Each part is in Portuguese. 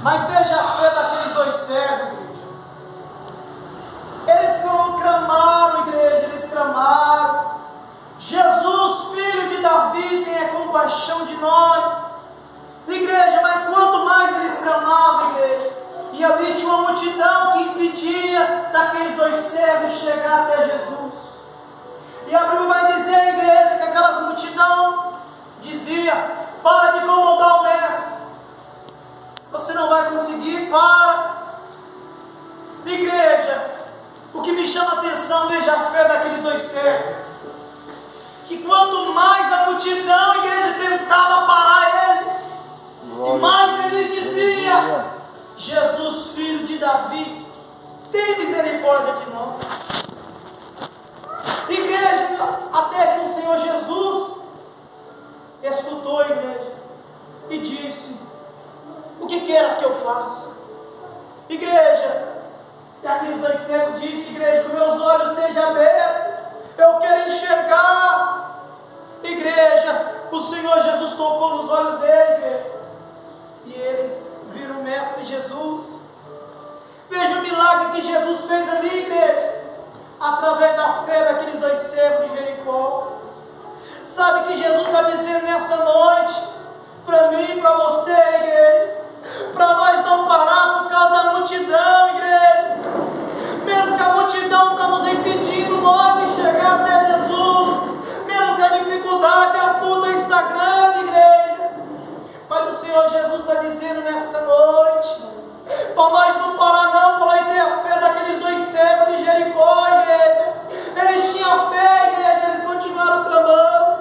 Mas veja a fé daqueles dois cegos, igreja. Eles clamaram, igreja, eles clamaram: Jesus, filho de Davi, tenha compaixão de nós. Igreja, mas quanto mais eles clamavam, igreja, e ali tinha uma multidão que impedia daqueles dois cegos chegar até Jesus. E a Bíblia vai dizer, igreja, que aquelas multidão dizia: para de incomodar o mestre, você não vai conseguir, para. Igreja, o que me chama a atenção, veja a fé daqueles dois cegos, que quanto mais a multidão, a igreja, tentava parar eles, e mais eles diziam: Jesus, filho de Davi, tem misericórdia de nós. Igreja, até que o Senhor Jesus escutou a igreja e disse: o que queres que eu faça? Igreja, e aqueles dois cegos disse: igreja, que meus olhos sejam abertos, eu quero enxergar. Igreja, o Senhor Jesus tocou nos olhos deles, igreja, e eles viram o Mestre Jesus. Veja o milagre que Jesus fez ali, igreja, através da fé daqueles dois cegos de Jericó. Sabe que Jesus está dizendo nesta noite, para mim e para você, igreja, para nós não parar por causa da multidão, igreja. Mesmo que a multidão está nos impedindo nós de chegar até Jesus, mesmo que a dificuldade, as lutas está grande, igreja, mas o Senhor Jesus está dizendo nesta noite, para nós não parar não, para nós ter a fé daqueles dois cegos de Jericó, igreja. Eles tinham fé, igreja, eles continuaram clamando: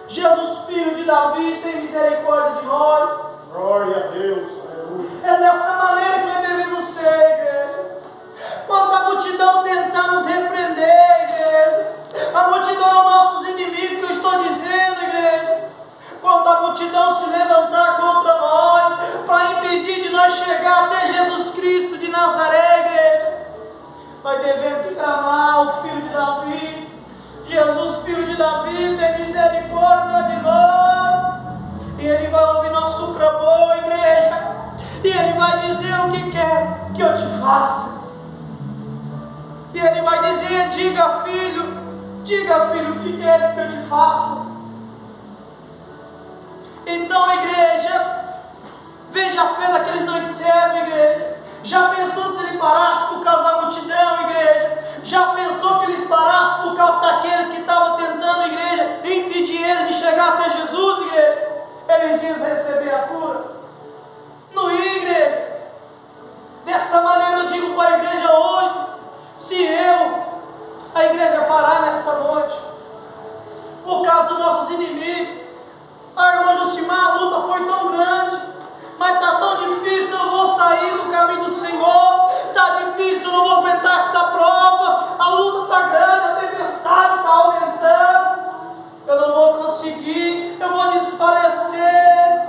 Jesus, filho de Davi, tem misericórdia de nós. Glória a Deus, aleluia. É dessa maneira que nós devemos ser, igreja. Quando a multidão tentar nos repreender, igreja, a multidão é os nossos inimigos, que eu estou dizendo, igreja. Quando a multidão se levantar contra nós, para impedir de nós chegar até Jesus Cristo de Nazaré, igreja, nós devemos clamar: o filho de Davi, Jesus, filho de Davi, tem misericórdia de nós. E Ele vai ouvir nosso clamor, igreja, e Ele vai dizer o que quer que eu te faça. E Ele vai dizer: diga, filho, o que queres que eu te faça. Então, igreja, veja a fé daqueles dois cegos, igreja. Já pensou se ele parasse por causa da multidão, igreja? Já pensou que eles parassem por causa daqueles que estavam tentando, igreja, impedir eles de chegar até Jesus, igreja? Eles iam receber a cura? Não ia, igreja. Dessa maneira eu digo para a igreja hoje: se a igreja parar nesta noite, por causa dos nossos inimigos, irmã Jucimar, a luta foi tão grande, mas está tão difícil, eu vou sair do caminho do Senhor, está difícil, eu não vou aguentar esta prova, a luta está grande, a tempestade está aumentando, eu não vou conseguir, eu vou desfalecer.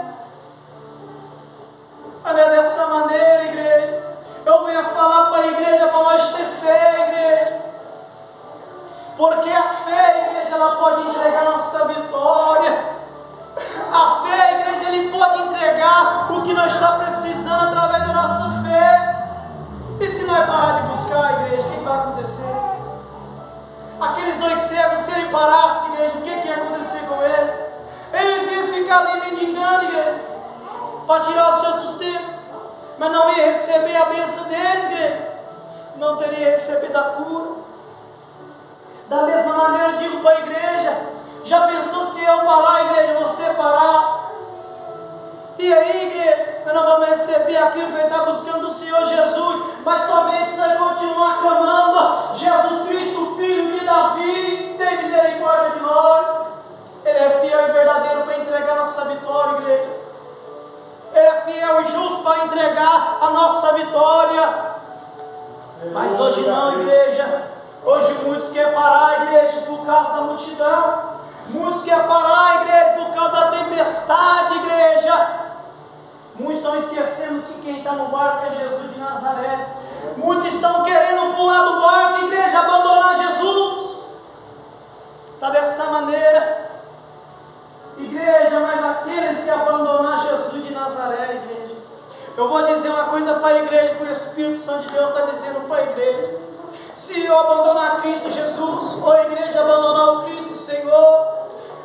Mas é dessa maneira, igreja, eu venho falar para a igreja, para nós ter fé, igreja, porque a fé, igreja, ela pode entregar nossa vitória. A fé, igreja, Ele pode entregar o que nós estamos precisando através da nossa fé. E se nós parar de buscar, igreja, o que vai acontecer? Aqueles dois cegos, se ele parasse, igreja, o que ia acontecer com ele? Eles iam ficar ali mendigando, igreja, para tirar o seu sustento, mas não ia receber a bênção deles, igreja, não teria recebido a cura. Da mesma maneira eu digo para a igreja: já pensou se eu parar, igreja, você parar? E aí, igreja, nós não vamos receber aquilo que a gente está buscando do Senhor Jesus, mas somente se nós continuar clamando: Jesus Cristo, filho de Davi, tem misericórdia de nós. Ele é fiel e verdadeiro para entregar nossa vitória, igreja. Ele é fiel e justo para entregar a nossa vitória. Mas hoje não, igreja. Hoje muitos querem parar, igreja, por causa da multidão. Muitos querem parar, igreja, por causa da tempestade, igreja. Muitos estão esquecendo que quem está no barco é Jesus de Nazaré. Muitos estão querendo pular do barco, igreja, abandonar Jesus. Está dessa maneira, igreja, mas aqueles que abandonar Jesus de Nazaré, igreja, Eu vou dizer uma coisa para a igreja, que o Espírito Santo de Deus está dizendo para a igreja. Se eu abandonar Cristo Jesus, ou a igreja abandonar o Cristo Senhor,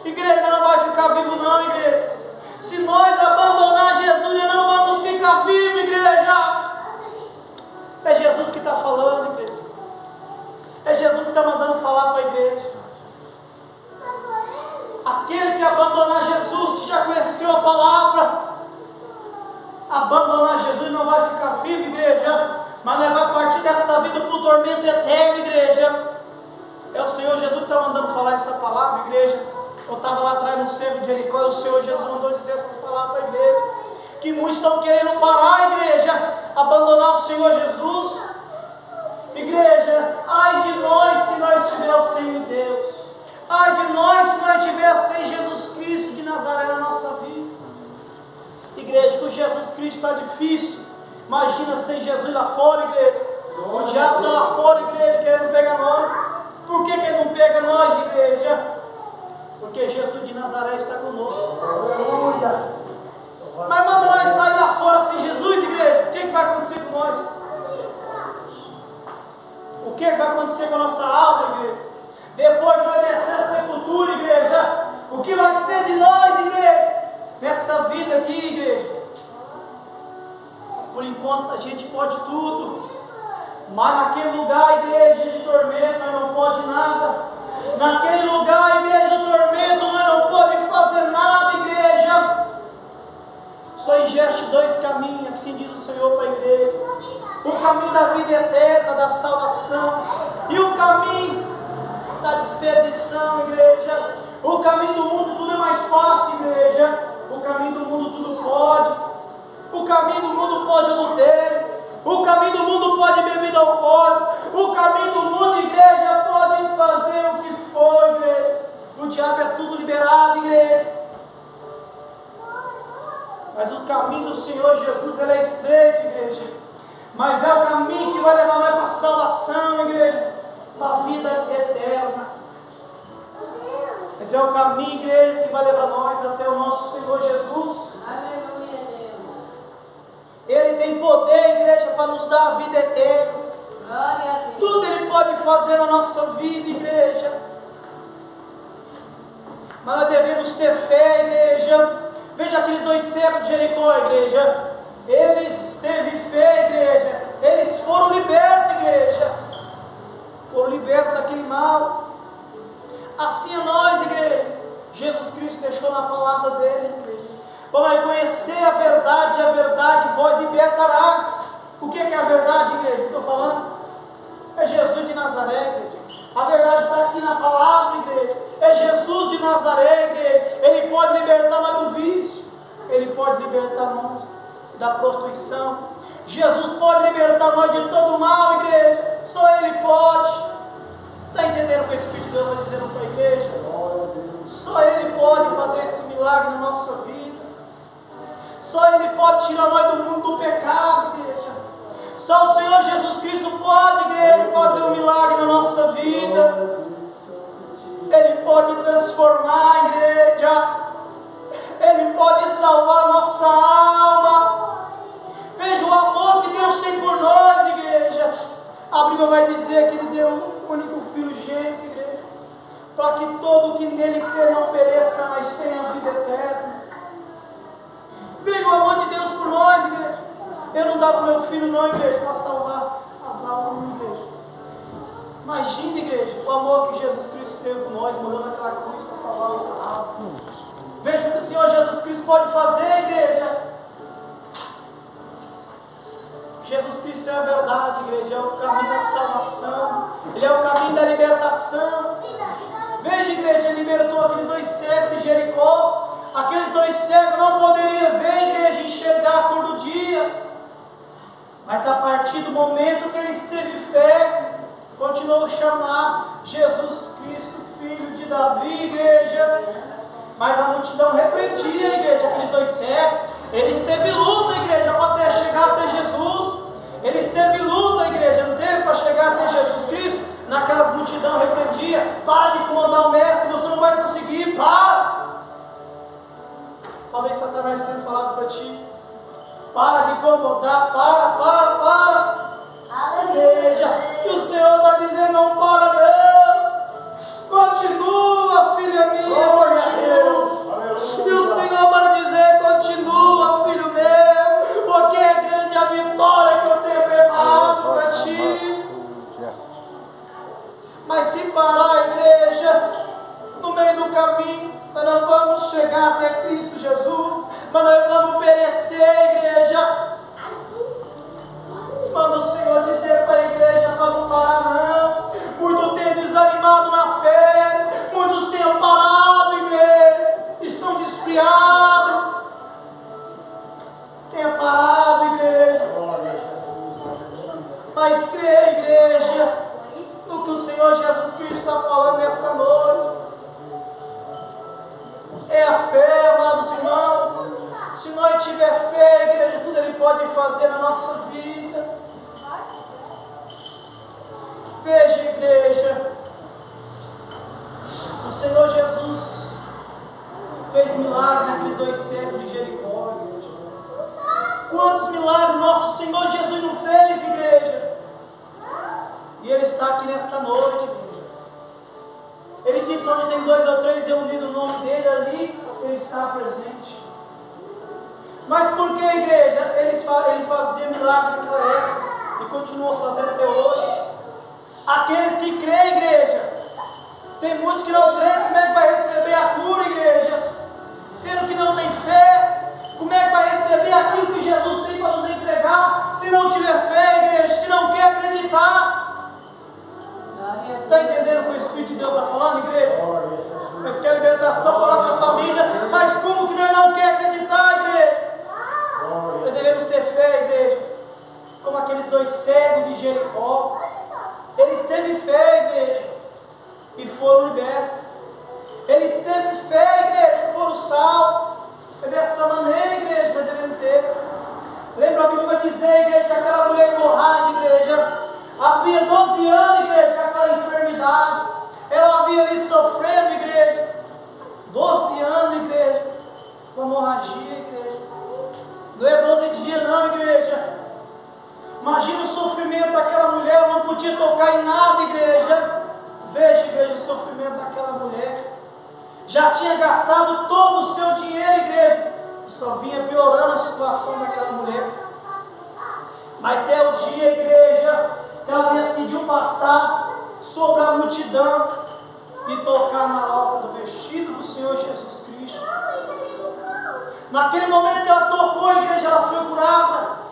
igreja não vai ficar vivo não, igreja. Se nós abandonar Jesus, nós não vamos ficar vivos, igreja. É Jesus que está falando, igreja. É Jesus que está mandando falar para a igreja. Aquele que abandonar Jesus, que já conheceu a palavra, abandonar Jesus não vai ficar vivo, igreja, mas nós vamos partir dessa vida para o tormento eterno, igreja. É o Senhor Jesus que está mandando falar essa palavra, igreja. Eu estava lá atrás no cerco de Jericó e o Senhor Jesus mandou dizer essas palavras para a igreja. Que muitos estão querendo parar, igreja, abandonar o Senhor Jesus. Igreja, ai de nós se nós estivermos sem Deus. Ai de nós se nós estivermos sem Jesus Cristo de Nazaré na nossa vida. Igreja, com Jesus Cristo está difícil. Imagina sem Jesus lá fora, igreja. O diabo está lá fora, igreja, querendo pegar nós. Por que ele não pega nós, igreja? Porque Jesus de Nazaré está conosco. Aleluia. Mas manda nós sair lá fora sem Jesus, igreja. O que vai acontecer com nós? O que vai acontecer com a nossa alma, igreja? Depois de nós descer a sepultura, igreja, o que vai ser de nós, igreja? Nessa vida aqui, igreja. Por enquanto a gente pode tudo, mas naquele lugar, igreja, de tormento, nós não pode nada. Naquele lugar, igreja, de tormento, nós não podemos fazer nada, igreja. Só existe dois caminhos, assim diz o Senhor para a igreja. O caminho da vida eterna, da salvação, e o caminho da desperdição, igreja. O caminho do mundo tudo é mais fácil, igreja. O caminho do mundo tudo pode. O caminho do mundo pode adultério. O caminho do mundo pode bebida alcoólica. O caminho do mundo, igreja, pode fazer o que for, igreja. O diabo é tudo liberado, igreja. Mas o caminho do Senhor Jesus, ele é estreito, igreja. Mas é o caminho que vai levar nós para a salvação, igreja. Para a vida eterna. Esse é o caminho, igreja, que vai levar nós até o nosso Senhor Jesus. Aleluia, Deus. Ele tem poder, igreja, para nos dar a vida eterna. Glória a Deus. Tudo Ele pode fazer na nossa vida, igreja. Mas nós devemos ter fé, igreja. Veja aqueles dois cegos de Jericó, igreja. Eles teve fé, igreja. Eles foram libertos, igreja. Foram libertos daquele mal. Assim é nós, igreja. Jesus Cristo deixou na palavra dele, igreja. Vamos conhecer a verdade vós libertarás. O que é a verdade, igreja? Que estou falando? É Jesus de Nazaré, igreja. A verdade está aqui na palavra, igreja. É Jesus de Nazaré, igreja. Ele pode libertar nós do vício. Ele pode libertar nós da prostituição. Jesus pode libertar nós de todo mal, igreja. Só Ele pode. Está entendendo o que o Espírito de Deus está dizendo para a igreja? Só Ele pode fazer esse milagre na nossa vida. Só Ele pode tirar nós do mundo do pecado, igreja. Só o Senhor Jesus Cristo pode, igreja, fazer um milagre na nossa vida. Ele pode transformar a igreja. Ele pode salvar a nossa alma. Veja o amor que Deus tem por nós, igreja. A Bíblia vai dizer que Ele deu o único Filho gênito, igreja, para que todo que nele crê não pereça, mas tenha a vida eterna. Veja o amor de Deus por nós, igreja. Eu não dava meu filho não, igreja, para salvar as almas, não, igreja. Imagina, igreja, o amor que Jesus Cristo teve por nós, morreu naquela cruz para salvar a nossa alma. Veja o que o Senhor Jesus Cristo pode fazer, igreja. Jesus Cristo é a verdade, igreja, é o caminho da salvação, Ele é o caminho da libertação. Veja, igreja, Ele libertou aqueles dois cegos de Jericó. Aqueles dois cegos não poderiam ver, igreja, enxergar a cor do dia. Mas a partir do momento que eles teve fé, continuou a chamar Jesus Cristo, filho de Davi, igreja. Mas a multidão repreendia, igreja, aqueles dois cegos. Eles teve luta, igreja, para até chegar até Jesus. Eles teve luta, igreja, não teve para chegar até Jesus Cristo. Naquelas multidão repreendia. Para de comandar o mestre, você não vai conseguir, para. Talvez Satanás tenha falado Para de incomodar, para. Igreja, e o Senhor está dizendo, não para não. Continua, filha minha, continua. E o Senhor para dizer, continua, filho meu, porque é grande a vitória que eu tenho preparado para ti. Mas se parar, igreja, no meio do caminho, nós não vamos chegar até Cristo Jesus, mas nós vamos perecer, igreja. Manda o Senhor dizer para a igreja para não parar não. Muitos têm desanimado na fé, muitos têm parado, igreja, estão desfriados. Tenha parado, igreja. Mas crê, igreja, no que o Senhor Jesus Cristo está falando nesta noite. É a fé, amados irmãos. Se nós tiver fé, igreja, tudo Ele pode fazer na nossa vida. Veja, igreja, o Senhor Jesus fez milagre naqueles 2 cegos de Jericó, igreja. Quantos milagres nosso Senhor Jesus não fez, igreja? E Ele está aqui nesta noite, igreja. Ele disse, onde tem 2 ou 3 reunidos o nome dele, ali Ele está presente. Mas por que, igreja? Ele fazia milagre naquela época e continua fazendo até hoje. Aqueles que creem, igreja, tem muitos que não creem, como é que vai receber a cura, igreja? Sendo que não tem fé, como é que vai receber aquilo que Jesus tem para nos entregar? Se não tiver fé, igreja, se não quer acreditar. Está entendendo o que o Espírito de Deus está falando, igreja? Nós queremos libertação para a nossa família, mas como que nós não queremos acreditar, igreja? Nós devemos ter fé, igreja, como aqueles 2 cegos de Jericó. Eles teve fé, igreja, e foram libertos. Eles teve fé, igreja, e foram salvos. É dessa maneira, igreja, que nós devemos ter. Lembra a Bíblia vai dizer, igreja, que aquela mulher hemorrágica, igreja, havia 12 anos, igreja, com aquela enfermidade. Ela havia ali sofrendo, igreja, 12 anos, igreja, com hemorragia, igreja. Não é 12 dias, não, igreja. Imagina o sofrimento daquela mulher, ela não podia tocar em nada, igreja. Veja, igreja, o sofrimento daquela mulher. Já tinha gastado todo o seu dinheiro, igreja, e só vinha piorando a situação daquela mulher. Mas até o dia, igreja, ela decidiu passar sobre a multidão e tocar na obra do vestido do Senhor Jesus Cristo. Naquele momento que ela tocou, a igreja, ela foi curada.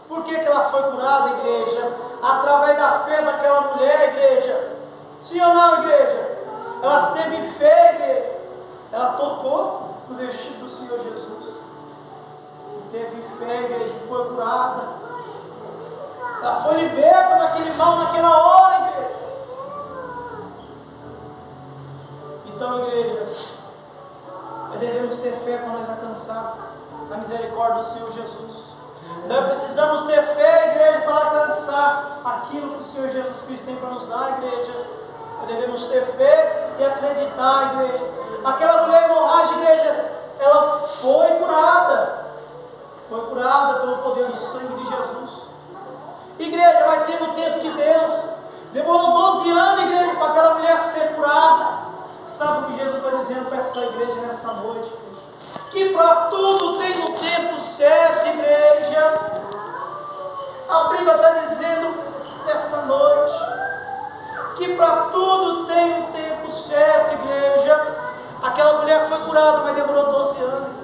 Por que ela foi curada, igreja? Através da fé daquela mulher, igreja. Sim ou não, igreja? Ela teve fé, igreja. Ela tocou no vestido do Senhor Jesus. E teve fé, igreja, e foi curada. Ela foi liberta daquele mal naquela hora, igreja. Então, igreja, nós devemos ter fé para nós alcançar a misericórdia do Senhor Jesus. Nós precisamos ter fé, igreja, para alcançar aquilo que o Senhor Jesus Cristo tem para nos dar, igreja. Nós devemos ter fé e acreditar, igreja. Aquela mulher hemorrágica, igreja, ela foi curada. Foi curada pelo poder do sangue de Jesus. Igreja, vai ter no tempo de Deus. Demorou 12 anos, igreja, para aquela mulher ser curada. Sabe o que Jesus está dizendo para essa igreja nesta noite? Que para tudo tem um tempo certo, igreja. A Bíblia está dizendo nesta noite que para tudo tem um tempo certo, igreja. Aquela mulher foi curada, mas demorou 12 anos.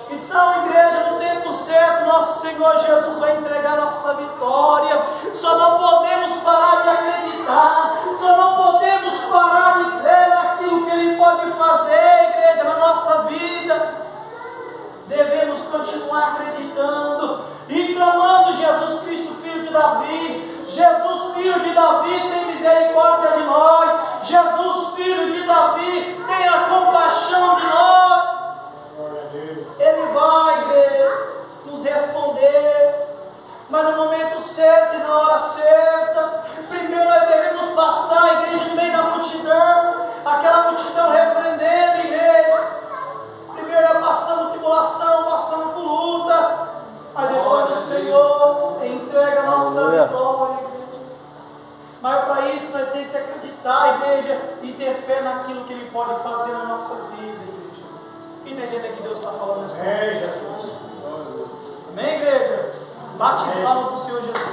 Então, igreja, no tempo certo, nosso Senhor Jesus vai entregar nossa vitória. Só não podemos parar de acreditar, só não podemos parar de crer naquilo que Ele pode fazer, igreja, na nossa vida. Devemos continuar acreditando e clamando: Jesus Cristo, Filho de Davi. Jesus, Filho de Davi, tem misericórdia de nós. Jesus, Filho de Davi, tenha compaixão de nós. Ele vai, igreja, nos responder, mas no momento certo e na hora certa. Primeiro nós devemos passar, a igreja, no meio da multidão, aquela multidão repreendendo, igreja. Primeiro nós passamos tribulação, passamos por luta. para isso nós temos que acreditar, igreja, e ter fé naquilo que Ele pode fazer na nossa vida, igreja. Entendendo que Deus está falando nessa igreja? Amém, igreja? Bate palma para o Senhor Jesus.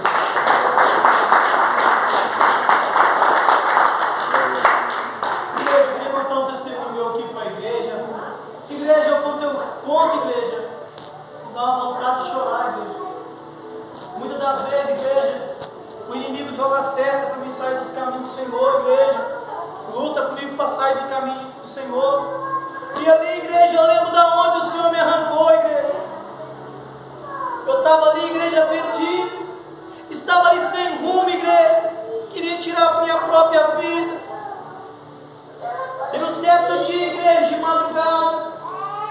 Igreja, eu queria contar um testemunho meu aqui para a igreja. Igreja, eu conto, igreja, dá uma vontade de chorar, igreja. Muitas das vezes, igreja, o inimigo joga seta para mim sair dos caminhos do Senhor, igreja. Luta comigo para sair do caminho do Senhor. E ali, igreja, eu lembro de onde o Senhor me arrancou, igreja. Eu estava ali, igreja, perdido. Estava ali sem rumo, igreja. Queria tirar a minha própria vida. E no certo dia, igreja, de madrugada,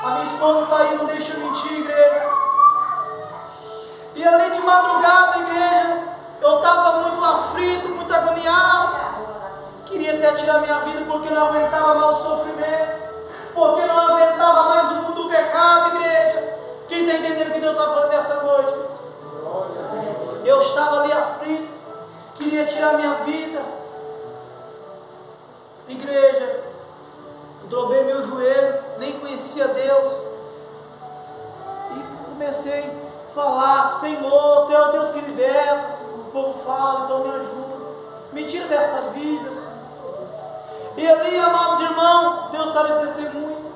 a minha esposa está aí, não deixa eu mentir, igreja. E ali de madrugada, igreja, eu estava muito aflito, muito agoniado. Queria até tirar minha vida porque não aguentava mais o sofrimento. Porque não aguentava mais o mundo do pecado, igreja. Quem está entendendo o que Deus está falando nessa noite? Eu estava ali aflito, queria tirar minha vida. Igreja, dobrei meu joelho, nem conhecia Deus. E comecei a falar: Senhor, Tu é o Deus que liberta. O povo fala, então me ajuda. Me tira dessa vida, Senhor. E ali, amados irmãos, Deus está de testemunho.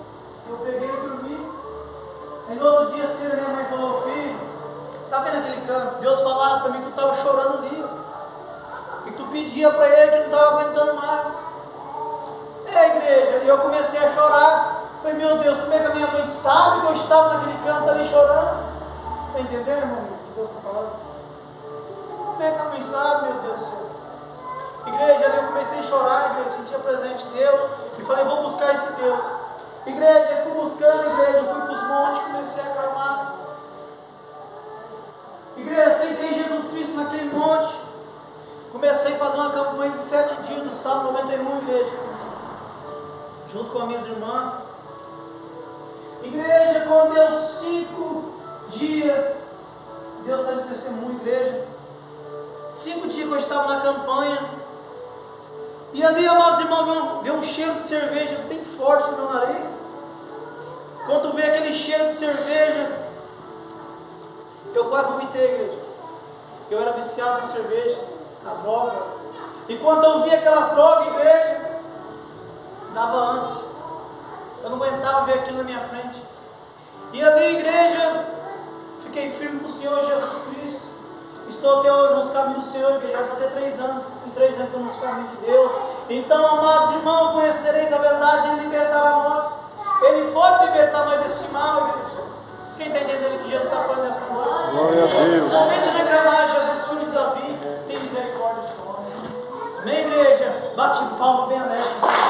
Eu peguei e dormi. Aí no outro dia cedo minha mãe falou: filho, tá vendo aquele canto? Deus falava para mim que tu estava chorando ali. E tu pedia para Ele que não estava aguentando mais. Igreja, e eu comecei a chorar. Falei: meu Deus, como é que a minha mãe sabe que eu estava naquele canto ali chorando? Está entendendo, irmão, o que Deus está falando? Como é que a mãe sabe, meu Deus do céu? Igreja, ali eu comecei a chorar, igreja, senti a presença de Deus e falei: vou buscar esse Deus. Igreja, eu fui buscando, igreja, fui para os montes, comecei a clamar. Igreja, aceitei Jesus Cristo naquele monte. Comecei a fazer uma campanha de 7 dias do Salmo 91, igreja, junto com as minhas irmãs. Igreja, quando deu 5 dias, Deus está de testemunho, igreja. 5 dias que eu estava na campanha. E ali, amados irmãos, veio um cheiro de cerveja bem forte no meu nariz. Quando veio aquele cheiro de cerveja, eu quase vomitei, igreja. Eu era viciado na cerveja, na droga. E quando eu via aquelas drogas, igreja, dava ânsia. Eu não aguentava ver aquilo na minha frente. E ali, igreja, fiquei firme com o Senhor Jesus Cristo. Estou até hoje nos caminhos do Senhor, igreja. Vai fazer 3 anos. Em 3 anos estou nos caminhos de Deus. Então, amados irmãos, conhecereis a verdade, Ele libertará nós. Ele pode libertar nós desse mal, igreja. Quem está entendendo que Jesus está falando nessa noite? Glória a Deus. Somente reclamar: Jesus, filho de Davi, tem misericórdia de nós. Amém, igreja? Bate palma bem alegre.